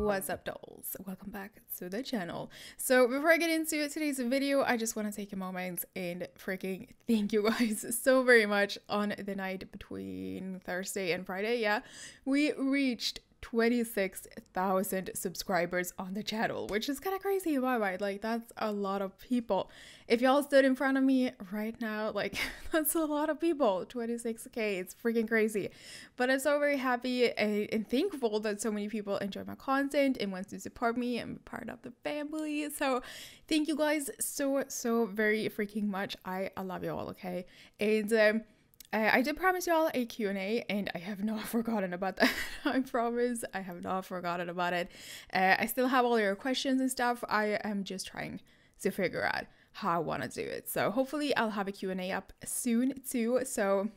What's up, dolls? Welcome back to the channel. So before I get into today's video, I just want to take a moment and freaking thank you guys so very much. On the night between Thursday and Friday, yeah, we reached 26,000 subscribers on the channel, which is kind of crazy in my mind. Like, that's a lot of people. If y'all stood in front of me right now, like, that's a lot of people. 26k, it's freaking crazy. But I'm so very happy and thankful that so many people enjoy my content and want to support me and be part of the family. So thank you guys so very freaking much. I love you all, okay? And I did promise y'all a Q&A, and I have not forgotten about that. I promise I have not forgotten about it. I still have all your questions and stuff. I am just trying to figure out how I want to do it. So hopefully I'll have a Q&A up soon too. So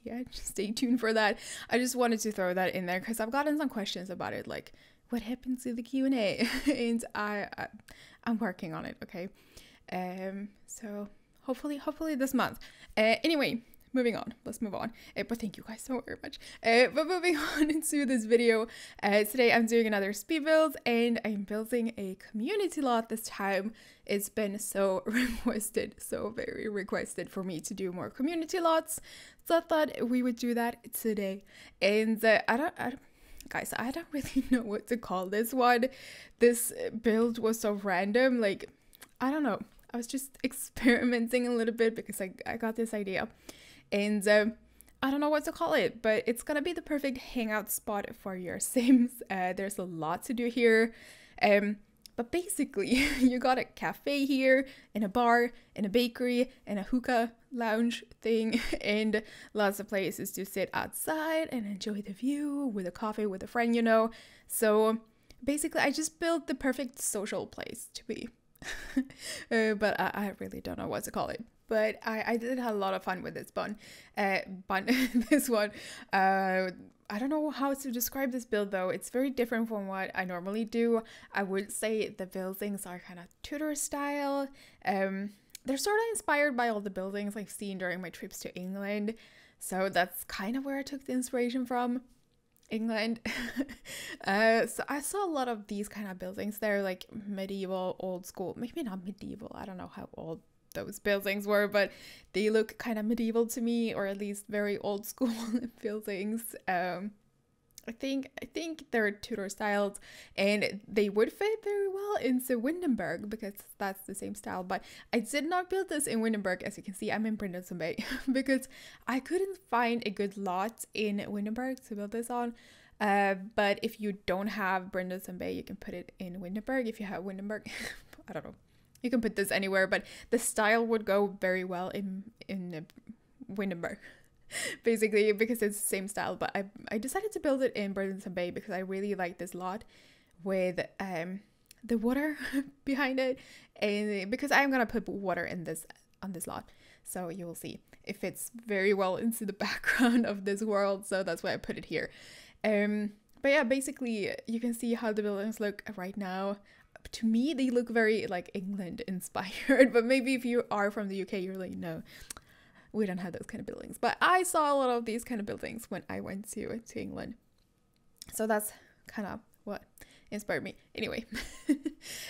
yeah, just stay tuned for that. I just wanted to throw that in there because I've gotten some questions about it, like what happened to the Q&A, and I'm working on it. Okay, so hopefully this month. Anyway. Moving on, let's move on. But thank you guys so very much. But moving on into this video, today I'm doing another speed build, and I'm building a community lot this time. It's been so requested, so very requested for me to do more community lots. So I thought we would do that today. And guys, I don't really know what to call this one. This build was so random. Like, I don't know. I was just experimenting a little bit because I got this idea. And I don't know what to call it, but it's gonna be the perfect hangout spot for your Sims. There's a lot to do here. But basically, you got a cafe here, and a bar, and a bakery, and a hookah lounge thing, and lots of places to sit outside and enjoy the view with a coffee with a friend, you know. So basically, I just built the perfect social place to be. But I really don't know what to call it. But I did have a lot of fun with this this one. I don't know how to describe this build though. It's very different from what I normally do. I would say the buildings are kind of Tudor style. They're sort of inspired by all the buildings I've seen during my trips to England. So that's kind of where I took the inspiration from. England. So I saw a lot of these kind of buildings there, like medieval, old school, maybe not medieval, I don't know how old those buildings were, but they look kind of medieval to me, or at least very old school buildings. I think they're Tudor styles, and they would fit very well into Windenburg because that's the same style. But I did not build this in Windenburg. As you can see, I'm in Brindleton Bay because I couldn't find a good lot in Windenburg to build this on. But if you don't have Brindleton Bay, you can put it in Windenburg. If you have Windenburg, I don't know. You can put this anywhere, but the style would go very well in Windenburg. Basically, because it's the same style. But I decided to build it in Brindleton Bay because I really like this lot with the water behind it, and because I'm gonna put water in on this lot, so you will see it fits very well into the background of this world. So that's why I put it here. But yeah, basically you can see how the buildings look right now. To me, they look very like England inspired, but maybe if you are from the UK, you're like, no, we don't have those kind of buildings. But I saw a lot of these kind of buildings when I went to England. So that's kind of what inspired me. Anyway,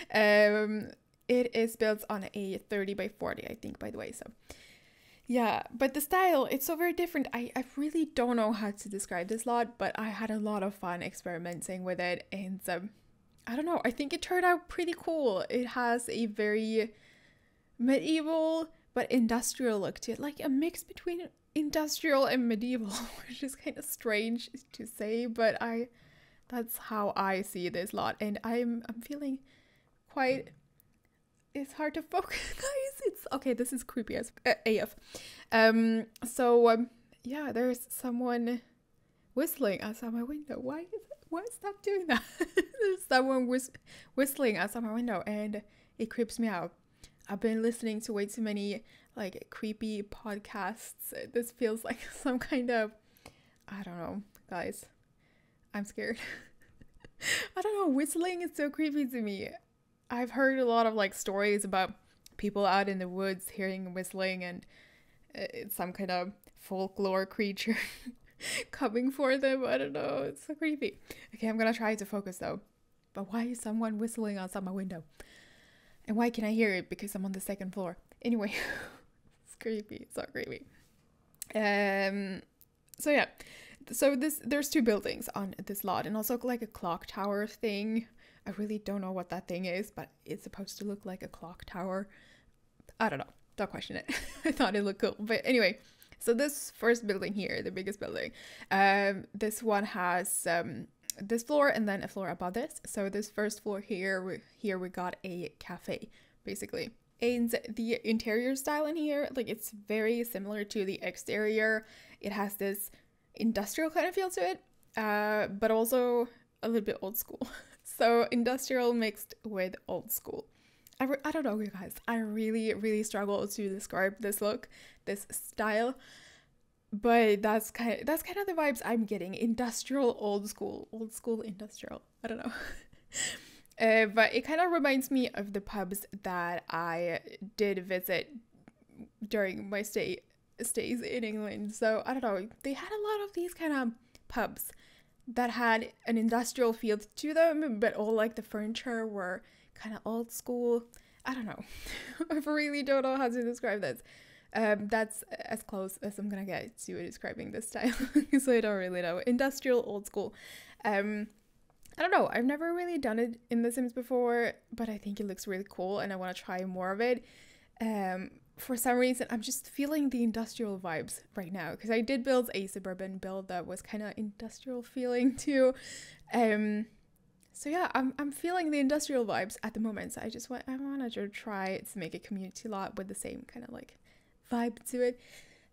it is built on a 30 by 40, I think, by the way. So yeah, but the style, it's so very different. I really don't know how to describe this lot, but I had a lot of fun experimenting with it. And I don't know, I think it turned out pretty cool. It has a very medieval but industrial look to it, like a mix between industrial and medieval, which is kind of strange to say, but that's how I see this lot. And I'm feeling quite, it's hard to focus, guys. It's okay, this is creepy as AF. Yeah, there's someone whistling outside my window. Why stop doing that? There's someone whistling outside my window, and it creeps me out. I've been listening to way too many like creepy podcasts. This feels like some kind of, I don't know, guys. I'm scared. I don't know, whistling is so creepy to me. I've heard a lot of like stories about people out in the woods hearing whistling, and it's some kind of folklore creature coming for them. I don't know, it's so creepy. Okay, I'm gonna try to focus though. But why is someone whistling outside my window? And why can I hear it? Because I'm on the second floor. Anyway, it's creepy. So creepy. So yeah. So there's two buildings on this lot, and also like a clock tower thing. I really don't know what that thing is, but it's supposed to look like a clock tower. I don't know. Don't question it. I thought it looked cool. But anyway, so this first building here, the biggest building, this one has this floor and then a floor above this. So this first floor here we got a cafe, basically. And the interior style in here, like, it's very similar to the exterior. It has this industrial kind of feel to it, but also a little bit old school. So industrial mixed with old school. I don't know, you guys. I really struggle to describe this look, this style, but that's kind of the vibes I'm getting. Industrial, old school industrial. I don't know. But it kind of reminds me of the pubs that I did visit during my stays in England. So I don't know, they had a lot of these kind of pubs that had an industrial feel to them, but all like the furniture were kind of old school. I don't know. I really don't know how to describe this. That's as close as I'm gonna get to describing this style. So I don't really know. Industrial, old school. I don't know. I've never really done it in The Sims before, but I think it looks really cool and I want to try more of it. For some reason, I'm just feeling the industrial vibes right now, because I did build a suburban build that was kind of industrial feeling too. So yeah, I'm feeling the industrial vibes at the moment. So I wanted to try to make a community lot with the same kind of like vibe to it.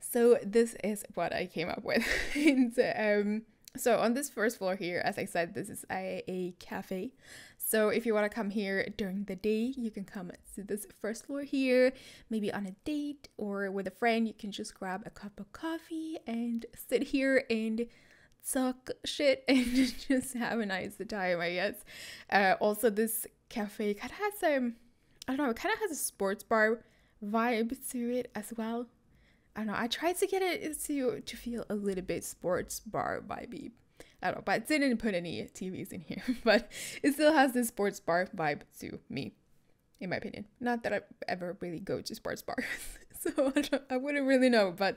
So this is what I came up with. And so on this first floor here, as I said, this is a cafe. So if you want to come here during the day, you can come to this first floor here, maybe on a date or with a friend. You can just grab a cup of coffee and sit here and talk shit and just have a nice time, I guess. Also, this cafe kind of has I don't know, it kind of has a sports bar vibe to it as well. I don't know, I tried to get it to feel a little bit sports bar vibey. I don't know, but it didn't put any TVs in here, but it still has this sports bar vibe to me, in my opinion. Not that I ever really go to sports bars, so I wouldn't really know, but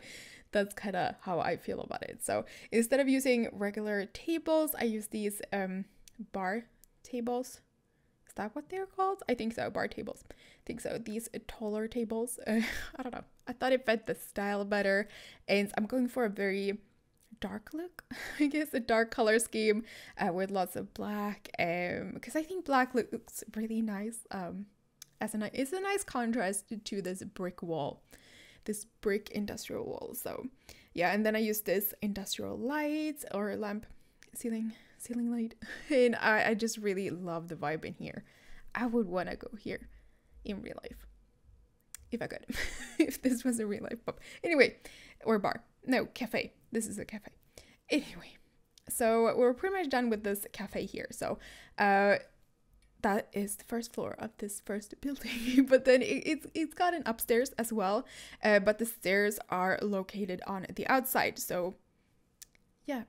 that's kind of how I feel about it. So instead of using regular tables, I use these bar tables. Is that what they're called? I think so, bar tables. I think so. These taller tables. I don't know. I thought it fit the style better, and I'm going for a very dark look, I guess, a dark color scheme with lots of black, because I think black looks really nice. It's a nice contrast to this brick wall, this brick industrial wall. So yeah, and then I use this industrial light or lamp, ceiling light, and I just really love the vibe in here. I would want to go here in real life if I could. If this was a real life pub, anyway, or bar. No, cafe. This is a cafe. Anyway, so we're pretty much done with this cafe here. So that is the first floor of this first building. But then it's got an upstairs as well, but the stairs are located on the outside. So yeah,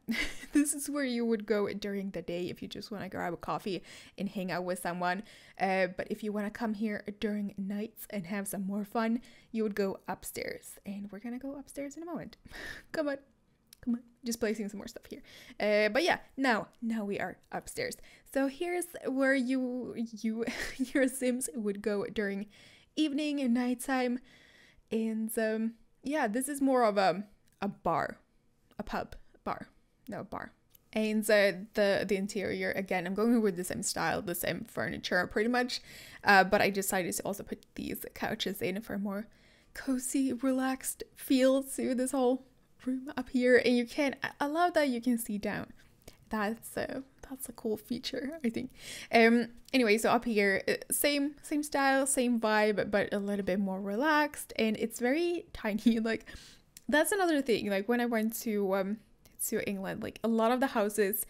this is where you would go during the day if you just want to grab a coffee and hang out with someone. But if you want to come here during nights and have some more fun, you would go upstairs. And we're going to go upstairs in a moment. Come on. Just placing some more stuff here. But yeah, now we are upstairs. So here's where your Sims would go during evening and nighttime. And yeah, this is more of a bar, a pub. Bar. And the interior, again, I'm going with the same style, the same furniture pretty much, but I decided to also put these couches in for a more cozy, relaxed feel to this whole room up here. And I love that you can see down. That's a cool feature, I think. Anyway, so up here, same style, same vibe, but a little bit more relaxed, and it's very tiny. Like, that's another thing. Like, when I went to England, like, a lot of the houses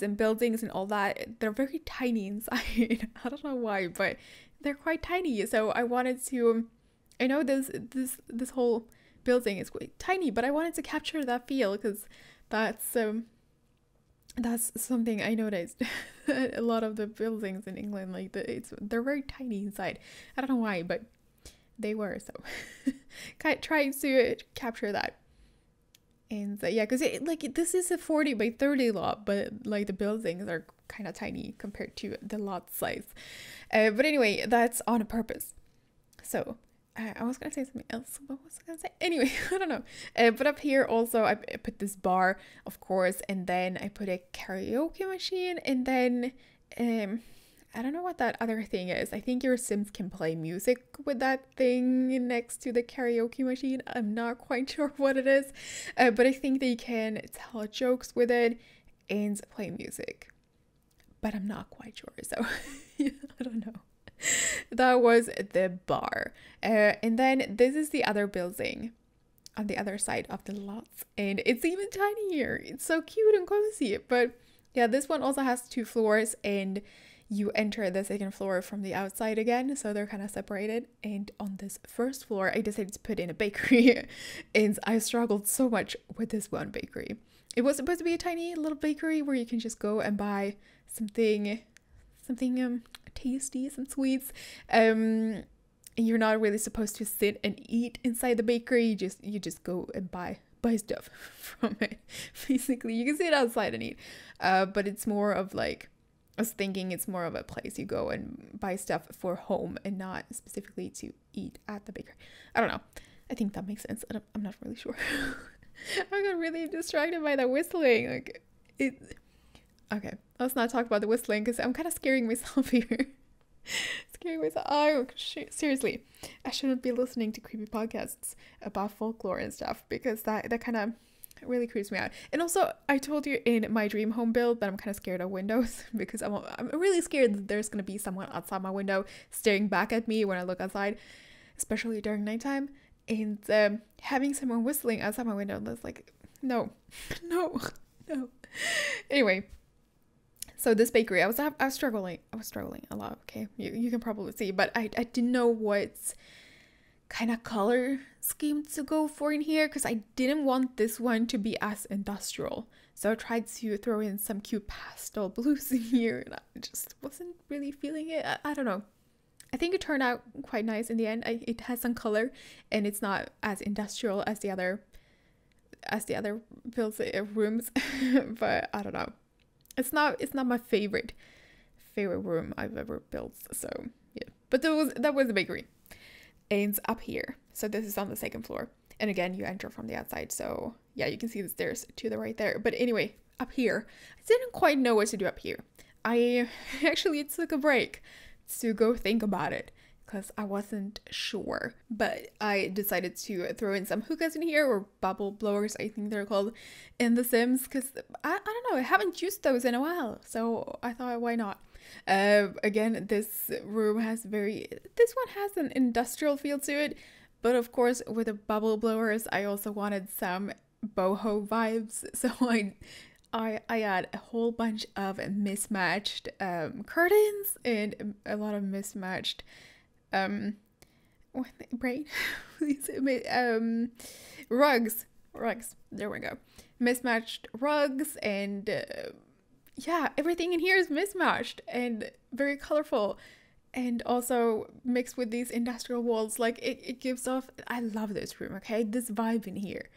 and buildings and all that, they're very tiny inside. I don't know why, but they're quite tiny. So I wanted to, I know this whole building is quite tiny, but I wanted to capture that feel, because that's That's something I noticed. A lot of the buildings in England, like they're very tiny inside. I don't know why, but they were. So trying to capture that. And yeah, because like this is a 40 by 30 lot, but like the buildings are kind of tiny compared to the lot size. But anyway, that's on purpose. So I was gonna say something else. What was I gonna say? Anyway, I don't know. But up here also, I put this bar, of course, and then I put a karaoke machine, and then I don't know what that other thing is. I think your Sims can play music with that thing next to the karaoke machine. I'm not quite sure what it is, but I think they can tell jokes with it and play music. But I'm not quite sure, so I don't know. That was the bar. And then this is the other building on the other side of the lots, and it's even tinier. It's so cute and cozy. But yeah, this one also has 2 floors, and you enter the second floor from the outside again, so they're kind of separated. And on this first floor, I decided to put in a bakery, and I struggled so much with this one bakery. It was supposed to be a tiny little bakery where you can just go and buy something tasty, some sweets. You're not really supposed to sit and eat inside the bakery. You just go and buy stuff from it. Basically, you can sit outside and eat, but it's more of like, I was thinking it's more of a place you go and buy stuff for home and not specifically to eat at the bakery. I don't know. I think that makes sense. I'm not really sure. I got really distracted by the whistling. Like it. Okay, let's not talk about the whistling because I'm kind of scaring myself here. Scaring myself. Oh, seriously, I shouldn't be listening to creepy podcasts about folklore and stuff because that kind of really creeps me out. And also, I told you in my dream home build that I'm kind of scared of windows because I'm really scared that there's gonna be someone outside my window staring back at me when I look outside, especially during nighttime. And having someone whistling outside my window, that's like, no. Anyway. So this bakery, I was struggling a lot. Okay, you can probably see, but I didn't know what kind of color scheme to go for in here because I didn't want this one to be as industrial. So I tried to throw in some cute pastel blues in here, and I just wasn't really feeling it. I don't know. I think it turned out quite nice in the end. It has some color, and it's not as industrial as the other builds rooms, but I don't know. It's not my favorite room I've ever built. So yeah, but that was the bakery. And up here, so this is on the second floor, and again you enter from the outside. So yeah, you can see the stairs to the right there. But anyway, up here, I didn't quite know what to do up here. I actually took a break to go think about it because I wasn't sure, but I decided to throw in some hookahs in here, or bubble blowers I think they're called in The Sims, because I don't know, I haven't used those in a while, so I thought why not. Again, this room has this one has an industrial feel to it, but of course with the bubble blowers I also wanted some boho vibes, so I add a whole bunch of mismatched curtains and a lot of mismatched rugs. There we go. Mismatched rugs, and yeah, everything in here is mismatched and very colorful, and also mixed with these industrial walls. Like it gives off, I love this room. Okay, this vibe in here,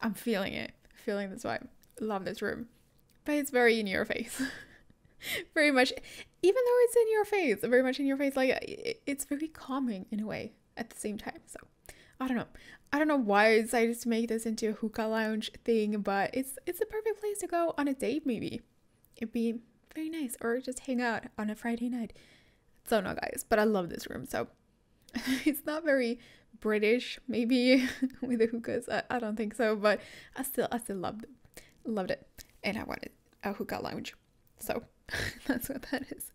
I'm feeling this vibe. Love this room, but it's very in your face. Very much, even though it's in your face, very much in your face, like it's very calming in a way at the same time. So I don't know why I decided to make this into a hookah lounge thing, but it's a perfect place to go on a date. Maybe it'd be very nice, or just hang out on a Friday night. So no, guys, but I love this room. So it's not very British maybe with the hookahs, I don't think so, but I still loved it, and I wanted a hookah lounge. So that's what that is.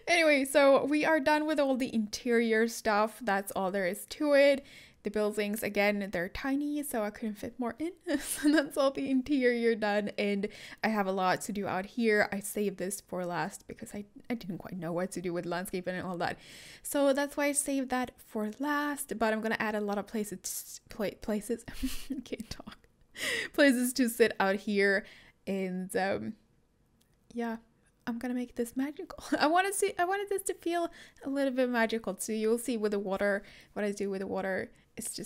Anyway, so we are done with all the interior stuff. That's all there is to it. The buildings, again, they're tiny, so I couldn't fit more in. So that's all the interior done, and I have a lot to do out here. I saved this for last because I didn't quite know what to do with landscape and all that. So that's why I saved that for last, but I'm gonna add a lot of places I can't talk. Places to sit out here, and yeah, I'm gonna make this magical. I wanted this to feel a little bit magical too. You'll see with the water, what I do with the water. It's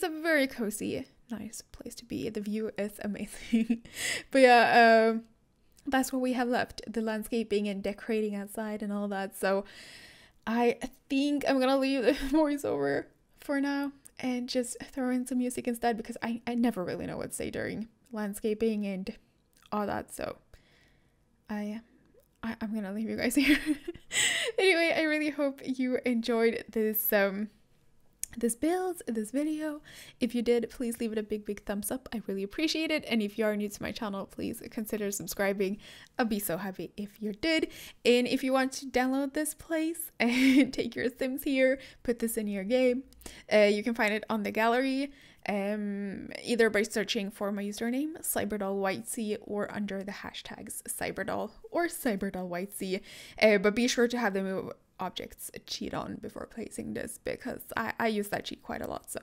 a very cozy, nice place to be. The view is amazing. But yeah, that's what we have left, the landscaping and decorating outside and all that. So I think I'm gonna leave the voiceover for now and just throw in some music instead, because I never really know what to say during landscaping and all that. So I'm gonna leave you guys here. Anyway, I really hope you enjoyed this build, this video. If you did, please leave it a big thumbs up. I really appreciate it. And if you are new to my channel, please consider subscribing. I'll be so happy if you did. And if you want to download this place and take your Sims here, put this in your game, you can find it on the gallery, either by searching for my username CyberdollYT or under the hashtags Cyberdoll or CyberdollYT. But be sure to have the move objects cheat on before placing this, because I use that cheat quite a lot, so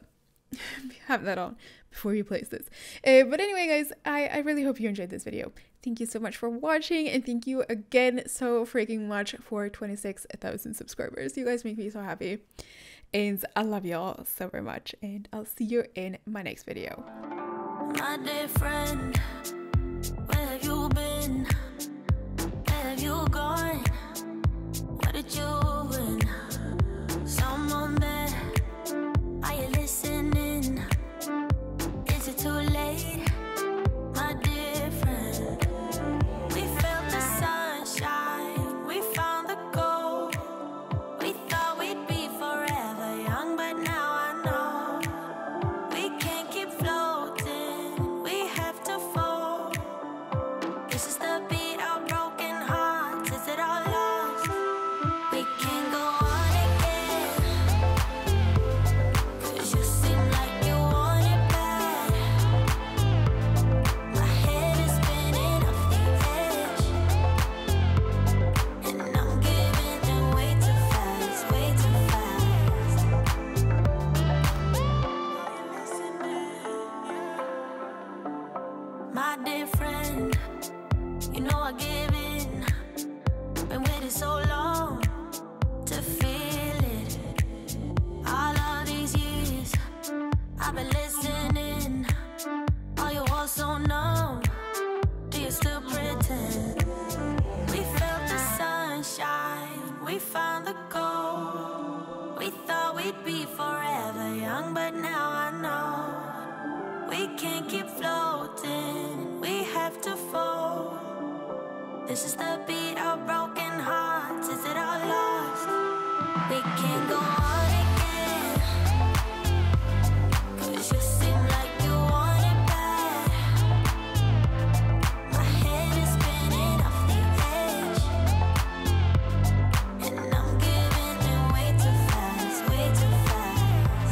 have that on before you place this. But anyway, guys, I really hope you enjoyed this video. Thank you so much for watching, and thank you again so freaking much for 26,000 subscribers. You guys make me so happy, and I love y'all so very much, and I'll see you in my next video. My dear friend, where have you been? Where have you gone? What did you win? Someone there, are you listening? Is it too late? My dear friend, we felt the sunshine, we found the gold. We thought we'd be forever young, but now I know we can't keep floating, we have to fall. This is the beat of broken hearts, is it all lost? We can't go on again, 'cause you seem like you want it bad. My head is spinning off the edge, and I'm giving in way too fast, way too fast. My dear friend, you know I give in. Been waiting so long to feel it. All of these years I've been listening. Are you all so numb? Do you still pretend? We felt the sunshine, we found the gold. We thought we'd be forever young, but now I know we can't keep floating, we have to fall. This is the beat of broken hearts, is it all lost? We can't go on again, 'cause you seem like you want it bad. My head is spinning off the edge, and I'm giving in way too fast, way too fast.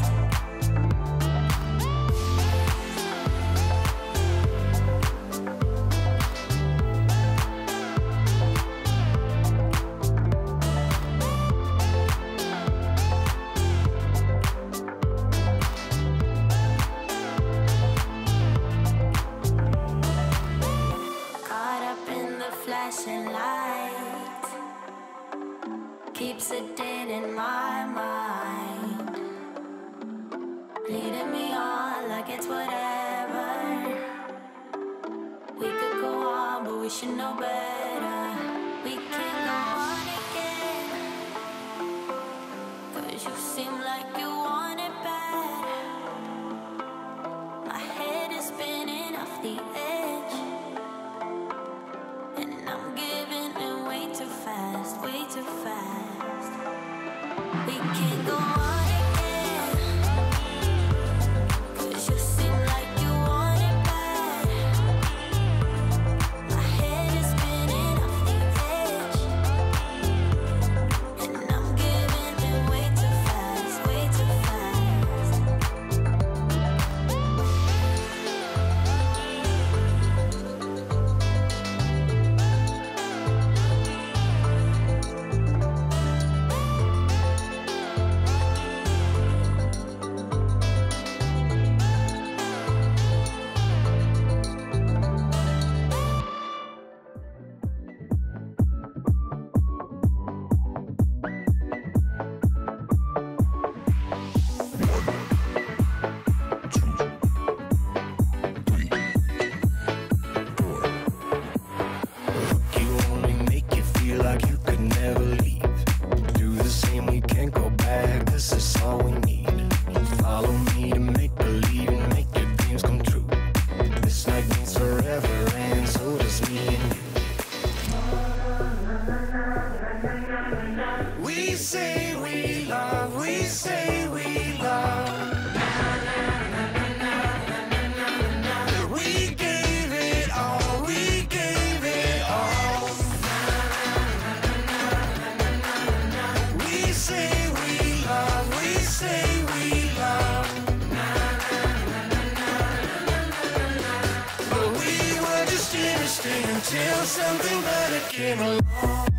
Caught up in the flashing light, keeps it dead in my mind, leading me on like it's whatever. We could go on, but we should know better. We can't go on again, 'cause you seem like you want it bad. My head is spinning off the edge, and I'm giving in way too fast, way too fast. We can't go on again, 'cause you seem like you want it bad. My head is spinning off the edge, and I'm giving in way too fast, way too fast. forever and so does me and you. We say we love, we say we love. We gave it all, we gave it all. We say we love, we say we love. But we were just innocent until something better came along.